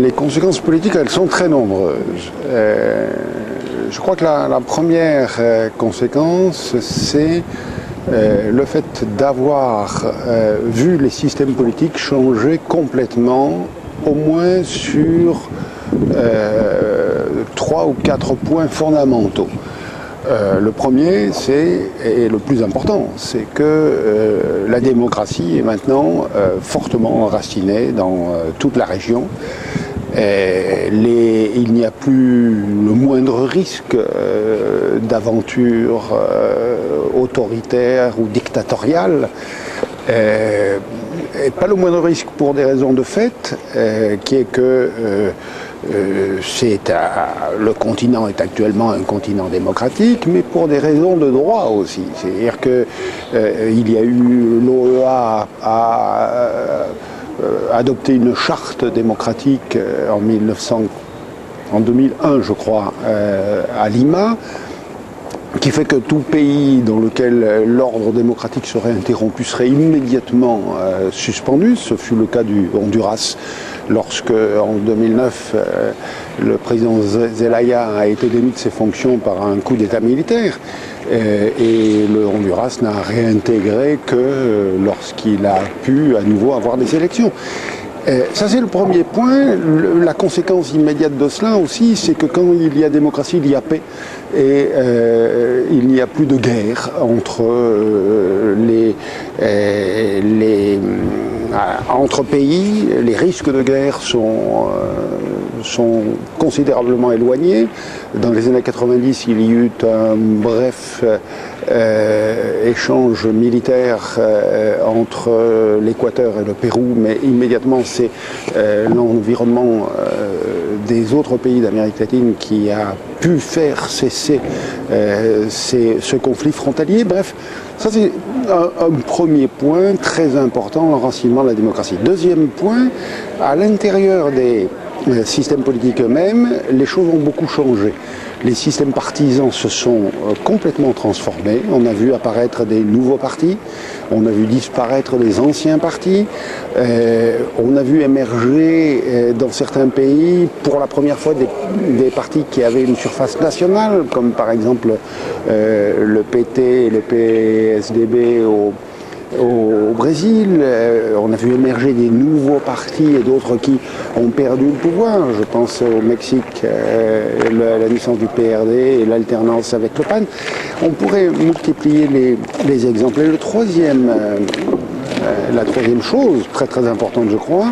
Les conséquences politiques, elles sont très nombreuses. Je crois que la première conséquence, c'est le fait d'avoir vu les systèmes politiques changer complètement, au moins sur 3 ou 4 points fondamentaux. Le premier, et le plus important, c'est que la démocratie est maintenant fortement enracinée dans toute la région. Il n'y a plus le moindre risque d'aventure autoritaire ou dictatoriale. Et pas le moindre risque pour des raisons de fait, qui est que le continent est actuellement un continent démocratique, mais pour des raisons de droit aussi. C'est-à-dire qu'il y a eu l'OEA a adopté une charte démocratique en 2001, je crois, à Lima, qui fait que tout pays dans lequel l'ordre démocratique serait interrompu serait immédiatement suspendu. Ce fut le cas du Honduras, lorsque, en 2009, le président Zelaya a été démis de ses fonctions par un coup d'État militaire. Et le Honduras n'a réintégré que lorsqu'il a pu à nouveau avoir des élections. Ça, c'est le premier point. La conséquence immédiate de cela aussi, c'est que quand il y a démocratie, il y a paix. Et il n'y a plus de guerre entre entre pays. Les risques de guerre sont considérablement éloignés. Dans les années 90, il y eut un bref échange militaire entre l'Équateur et le Pérou, mais immédiatement c'est l'environnement des autres pays d'Amérique latine qui a pu faire cesser ce conflit frontalier. Bref, ça c'est un premier point très important, l'enracinement de la démocratie. Deuxième point, à l'intérieur des systèmes politiques eux-mêmes, les choses ont beaucoup changé. Les systèmes partisans se sont complètement transformés. On a vu apparaître des nouveaux partis, on a vu disparaître des anciens partis, on a vu émerger dans certains pays pour la première fois des partis qui avaient une surface nationale, comme par exemple le PT et le PSDB au Brésil. On a vu émerger des nouveaux partis et d'autres qui ont perdu le pouvoir. Je pense au Mexique, la naissance du PRD et l'alternance avec le PAN. On pourrait multiplier les exemples. Et la troisième chose, très très importante je crois,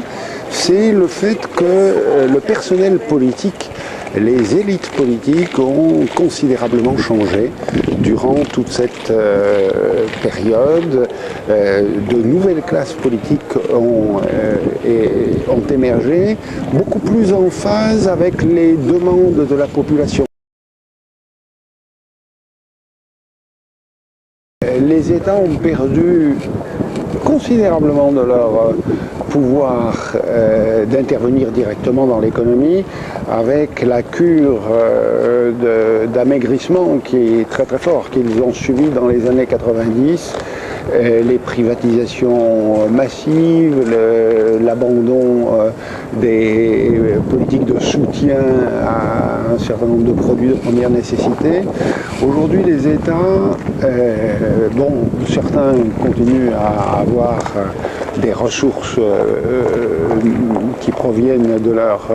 c'est le fait que le personnel politique, les élites politiques ont considérablement changé durant toute cette période. De nouvelles classes politiques ont émergé, beaucoup plus en phase avec les demandes de la population. Les États ont perdu considérablement de leur pouvoir d'intervenir directement dans l'économie, avec la cure d'amaigrissement qui est très très fort, qu'ils ont subi dans les années 90, les privatisations massives, l'abandon des politiques de soutien à un certain nombre de produits de première nécessité. Aujourd'hui, les États, certains continuent à avoir des ressources qui proviennent de leurs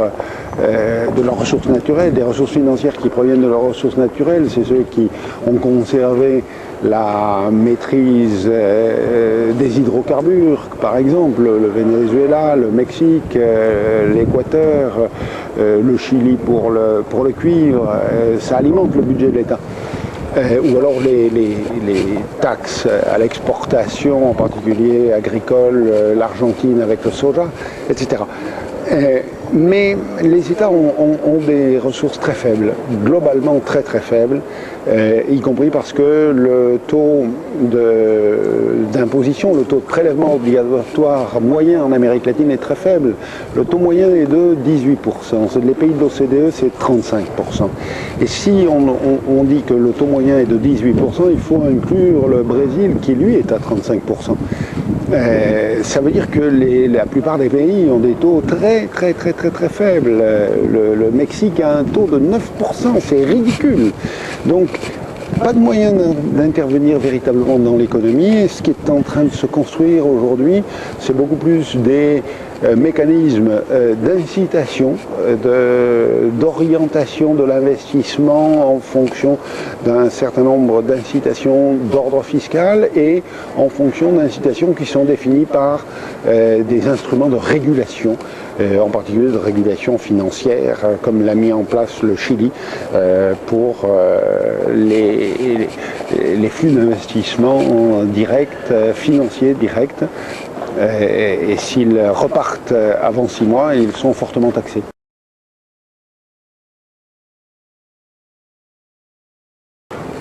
ressources naturelles, des ressources financières qui proviennent de leurs ressources naturelles. C'est ceux qui ont conservé la maîtrise des hydrocarbures, par exemple, le Venezuela, le Mexique, l'Équateur, le Chili pour le cuivre. Ça alimente le budget de l'État. Ou alors les taxes à l'exportation, en particulier agricole, l'Argentine avec le soja, etc. Mais les États ont des ressources très faibles, globalement très très faibles, y compris parce que le taux d'imposition, le taux de prélèvement obligatoire moyen en Amérique latine est très faible. Le taux moyen est de 18%. Les pays de l'OCDE, c'est 35%. Et si on dit que le taux moyen est de 18%, il faut inclure le Brésil qui, lui, est à 35%. Ça veut dire que la plupart des pays ont des taux très faibles. Le Mexique a un taux de 9%, c'est ridicule. Donc, pas de moyen d'intervenir véritablement dans l'économie. Ce qui est en train de se construire aujourd'hui, c'est beaucoup plus des mécanismes d'incitation, d'orientation de l'investissement en fonction d'un certain nombre d'incitations d'ordre fiscal et en fonction d'incitations qui sont définies par des instruments de régulation, en particulier de régulation financière, comme l'a mis en place le Chili pour les flux d'investissement directs, financiers directs. Et s'ils repartent avant 6 mois, ils sont fortement taxés.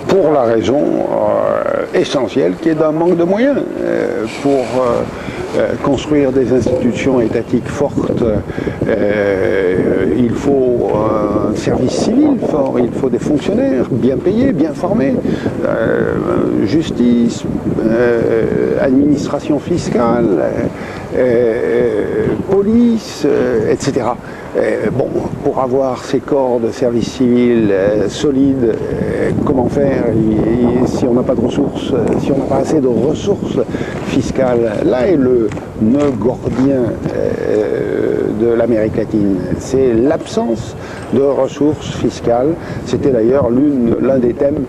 Pour la raison essentielle qui est d'un manque de moyens. Pour construire des institutions étatiques fortes, il faut un service civil fort, il faut des fonctionnaires bien payés, bien formés, justice, administration fiscale, police, etc. Bon, pour avoir ces corps de service civil solides, comment faire si on n'a pas de ressources, si on n'a pas assez de ressources fiscales? Là est le nœud gordien de l'Amérique latine. C'est l'absence de ressources fiscales. C'était d'ailleurs l'un des thèmes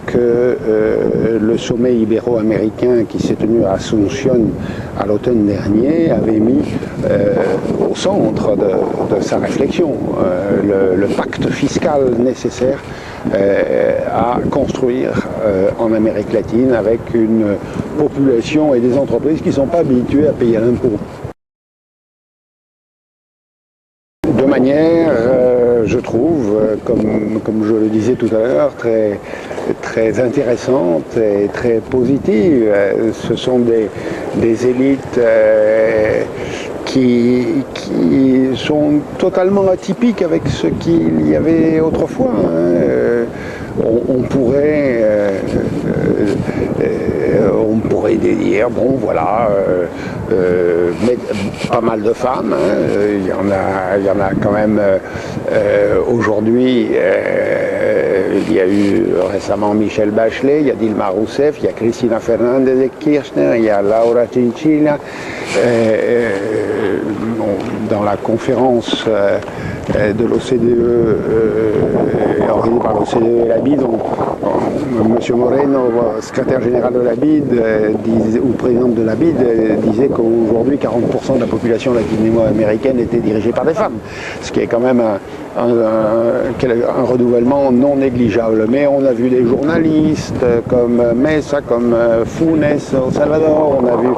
que le sommet ibéro-américain qui s'est tenu à Asunción à l'automne dernier avait mis au centre de sa réflexion, le pacte fiscal nécessaire à construire en Amérique latine avec une population et des entreprises qui ne sont pas habituées à payer l'impôt. De manière, je trouve, comme je le disais tout à l'heure, très intéressante et très positive. Ce sont des élites qui sont totalement atypiques avec ce qu'il y avait autrefois. On pourrait dire, bon voilà, mais pas mal de femmes, il y en a quand même aujourd'hui. Il y a eu récemment Michelle Bachelet, il y a Dilma Rousseff, il y a Cristina Fernández de Kirchner, il y a Laura Chinchilla. Dans la conférence de l'OCDE organisée par l'OCDE et la BID, M. Moreno, secrétaire général de la BID, ou présidente de la BID, disait qu'aujourd'hui 40% de la population latino-américaine était dirigée par des femmes, ce qui est quand même un renouvellement non négligeable. Mais on a vu des journalistes comme Mesa, comme Funes au Salvador, on a vu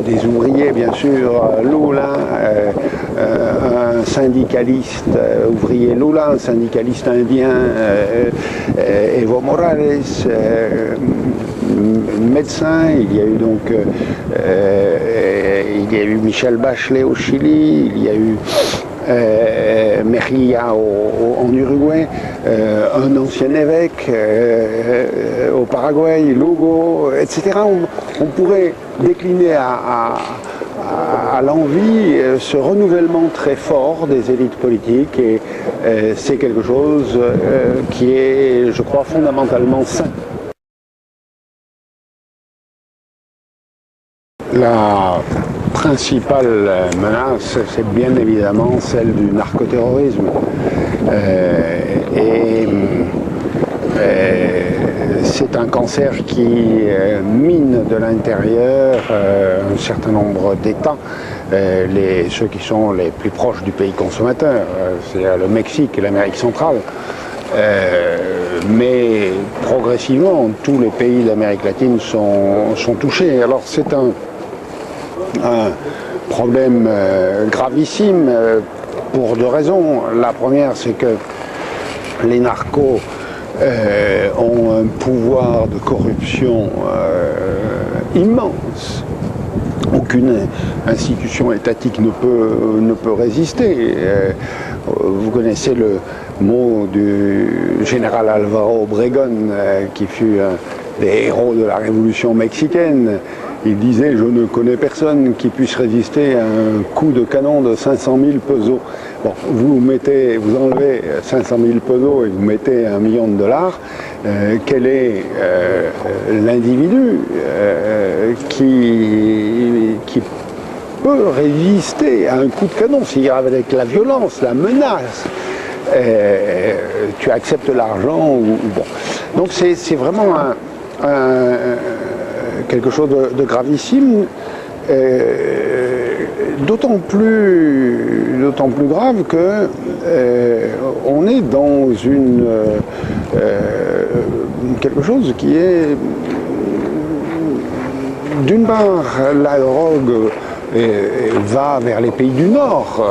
des ouvriers bien sûr, Lula, un syndicaliste ouvrier Lula, un syndicaliste indien Evo Morales, médecin, il y a eu donc il y a eu Michelle Bachelet au Chili, il y a eu Mejía en Uruguay, un ancien évêque au Paraguay, Lugo, etc. On pourrait décliner à l'envie ce renouvellement très fort des élites politiques et c'est quelque chose qui est, je crois, fondamentalement sain. La principale menace, c'est bien évidemment celle du narcoterrorisme. C'est un cancer qui mine de l'intérieur un certain nombre d'États, ceux qui sont les plus proches du pays consommateur, c'est le Mexique et l'Amérique centrale. Mais progressivement, tous les pays d'Amérique latine sont touchés. Alors c'est un problème gravissime pour 2 raisons. La première, c'est que les narcos ont un pouvoir de corruption immense. Aucune institution étatique ne peut résister. Vous connaissez le mot du général Alvaro Obregón, qui fut un des héros de la révolution mexicaine. il disait « Je ne connais personne qui puisse résister à un coup de canon de 500 000 pesos ». Bon, vous enlevez 500 000 pesos et vous mettez $1 million. Quel est l'individu qui peut résister à un coup de canon, c'est-à-dire avec la violence, la menace, tu acceptes l'argent ou bon. Donc c'est vraiment quelque chose de gravissime, d'autant plus grave que on est dans quelque chose qui est d'une part la drogue va vers les pays du Nord,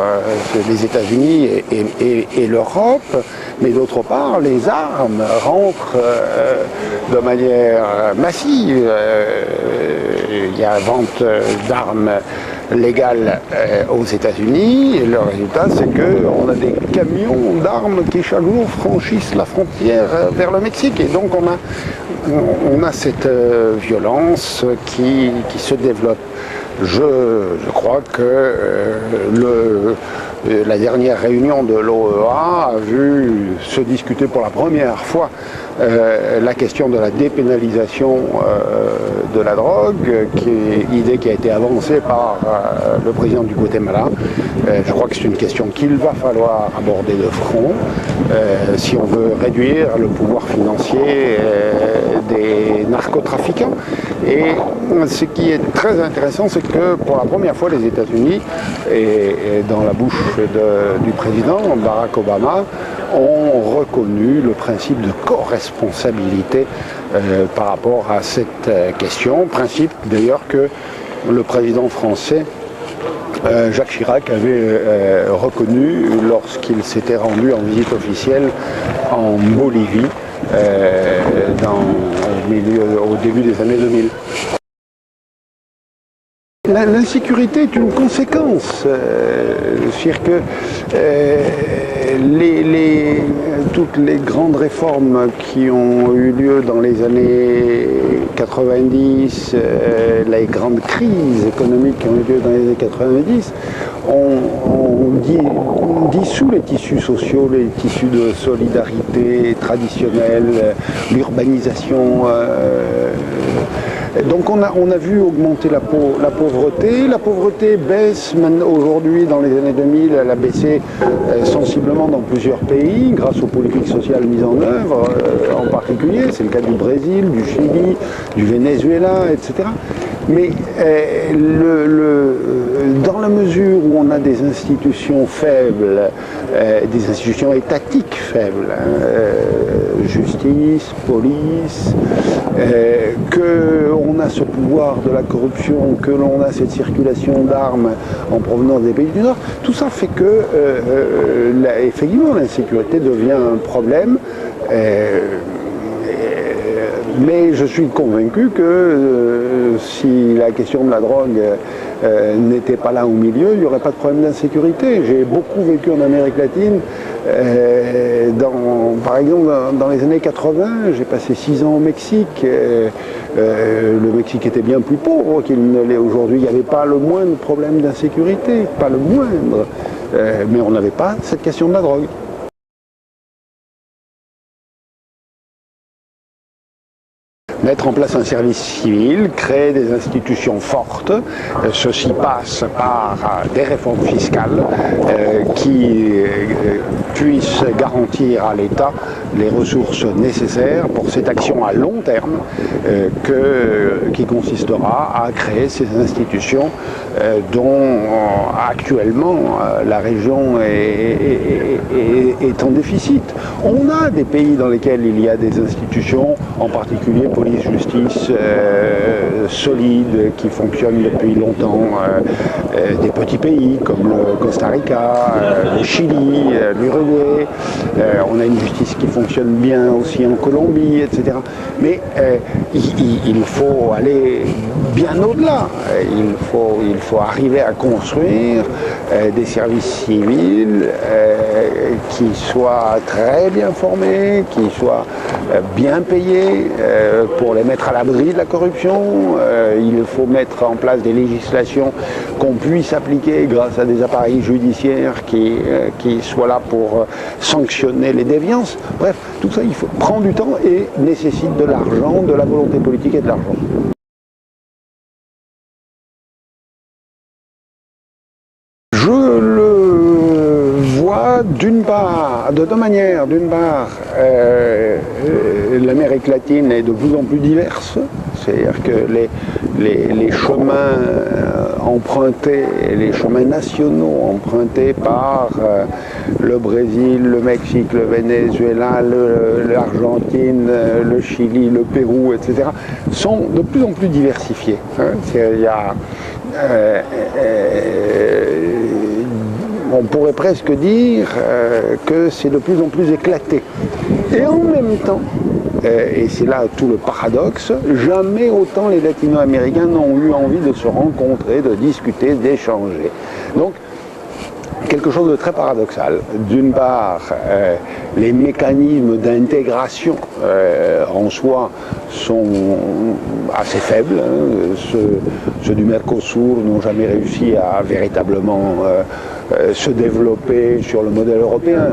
les États-Unis et l'Europe, mais d'autre part, les armes rentrent de manière massive. Il y a vente d'armes légales aux États-Unis, et le résultat, c'est qu'on a des camions d'armes qui chaque jour franchissent la frontière vers le Mexique. Et donc on a cette violence qui se développe. Je crois que la dernière réunion de l'OEA a vu se discuter pour la première fois la question de la dépénalisation de la drogue, idée qui a été avancée par le président du Guatemala. Je crois que c'est une question qu'il va falloir aborder de front si on veut réduire le pouvoir financier des narcotrafiquants. Et ce qui est très intéressant, c'est que pour la première fois, les États-Unis, et dans la bouche du président Barack Obama, ont reconnu le principe de co-responsabilité par rapport à cette question. Principe d'ailleurs que le président français Jacques Chirac avait reconnu lorsqu'il s'était rendu en visite officielle en Bolivie au début des années 2000. L'insécurité est une conséquence, c'est-à-dire que toutes les grandes réformes qui ont eu lieu dans les années 90, les grandes crises économiques qui ont eu lieu dans les années 90, ont dissous les tissus sociaux, les tissus de solidarité traditionnelle, l'urbanisation. Donc on a vu augmenter la pauvreté. La pauvreté baisse aujourd'hui dans les années 2000, elle a baissé sensiblement dans plusieurs pays grâce aux politiques sociales mises en œuvre, en particulier, c'est le cas du Brésil, du Chili, du Venezuela, etc. Mais dans la mesure où on a des institutions faibles, des institutions étatiques faibles, justice, police, qu'on a ce pouvoir de la corruption, que l'on a cette circulation d'armes en provenance des pays du Nord, tout ça fait que, effectivement, l'insécurité devient un problème. Mais je suis convaincu que si la question de la drogue n'était pas là au milieu, il n'y aurait pas de problème d'insécurité. J'ai beaucoup vécu en Amérique latine. Par exemple, dans les années 80, j'ai passé 6 ans au Mexique. Le Mexique était bien plus pauvre qu'il ne l'est aujourd'hui. Il n'y avait pas le moindre problème d'insécurité, pas le moindre. Mais on n'avait pas cette question de la drogue. Mettre en place un service civil, créer des institutions fortes, ceci passe par des réformes fiscales qui puissent garantir à l'État les ressources nécessaires pour cette action à long terme qui consistera à créer ces institutions dont actuellement la région est en déficit. On a des pays dans lesquels il y a des institutions, en particulier police-justice solides qui fonctionnent depuis longtemps, des petits pays comme le Costa Rica, le Chili, l'Uruguay. On a une justice qui fonctionne bien aussi en Colombie, etc. Mais il faut aller bien au-delà. Il faut arriver à construire des services civils qui soient très bien formés, qui soient bien payés pour les mettre à l'abri de la corruption. Il faut mettre en place des législations qu'on puisse appliquer grâce à des appareils judiciaires qui soient là pour sanctionner les déviances. Bref, tout ça, il faut prendre du temps et nécessite de l'argent, de la volonté politique et de l'argent. Je le vois d'une part, de deux manières. D'une part, l'Amérique latine est de plus en plus diverse, c'est-à-dire que les chemins empruntés, les chemins nationaux empruntés par le Brésil, le Mexique, le Venezuela, l'Argentine, le Chili, le Pérou, etc., sont de plus en plus diversifiés. Il y a on pourrait presque dire que c'est de plus en plus éclaté. Et en même temps, et c'est là tout le paradoxe, jamais autant les latino-américains n'ont eu envie de se rencontrer, de discuter, d'échanger. Donc, quelque chose de très paradoxal. D'une part, les mécanismes d'intégration en soi sont assez faibles. Ceux du Mercosur n'ont jamais réussi à véritablement se développer sur le modèle européen,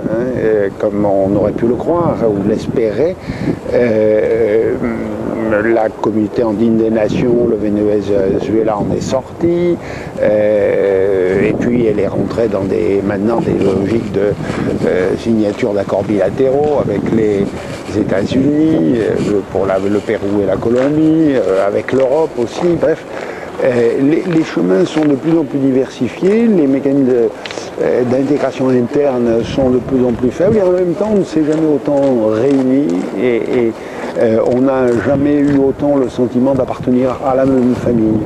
comme on aurait pu le croire ou l'espérer. La communauté andine des nations, le Venezuela en est sorti, et puis elle est rentrée dans maintenant des logiques de signature d'accords bilatéraux avec les États-Unis, pour le Pérou et la Colombie, avec l'Europe aussi, bref. Les chemins sont de plus en plus diversifiés, les mécanismes d'intégration interne sont de plus en plus faibles et en même temps on ne s'est jamais autant réunis et on n'a jamais eu autant le sentiment d'appartenir à la même famille.